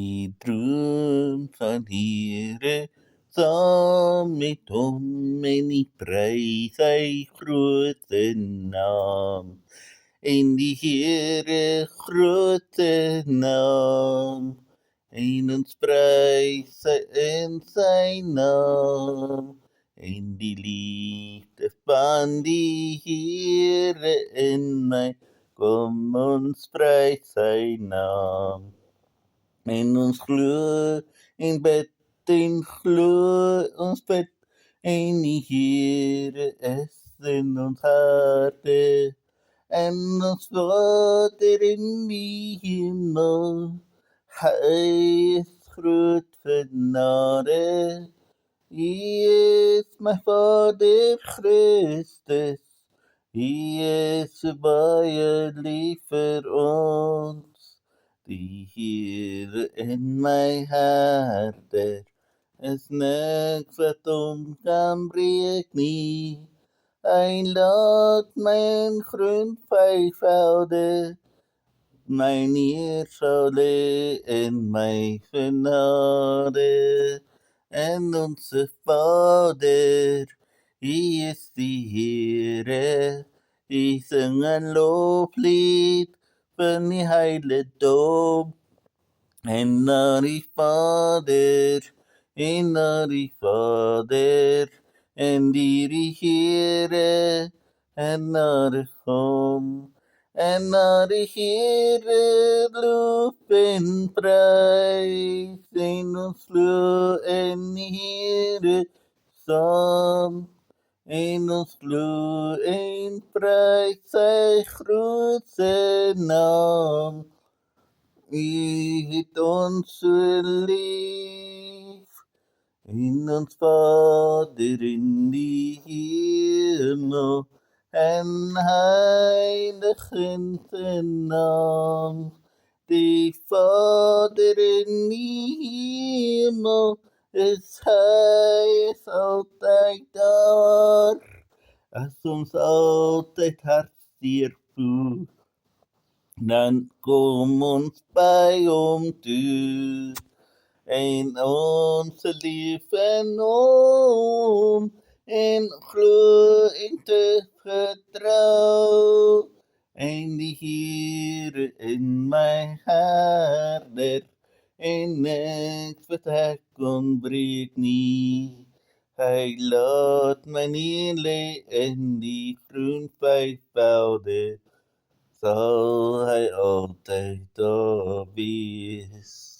Die droom van Here saam met hom en die prys sy groot naam. En die Here groot naam, en ons prys sy in sy naam. En die liefde van die Here in my, kom ons prys sy naam. En ons glo en bid en glo ons bid, en die Here is in ons harte. En ons Vader in die hemel, hy is groot genade. Hy is my Vader Christus, hy is so baie lief vir ons. Die Here in my harte, is niks wat hom kan breek nie. Hy laat my in groen velde, my neer sal lê in my genade. En onze Vader, hy is die Here, hy sing 'n loflied van die heiligdom. En na die Vader, en na die Vader, en die Here, en na de Hom. En na die Here lof en prys, en ons glo in die Here saam. En ons glo en prys sy grootste naam. U het ons so lief, en ons Vader in die hemel, en heilig in sy naam. Die Vader in die hemel, hy is altyd daar, as ons altyd hartseer voel, dan kom ons by hom toe, en ons lief en hom, en glo en te vertrou. En die Here in my harte, en niks wat ek kon breek nie. Hy laat my neer lê in die groen velde, sal hy altyd daar wees.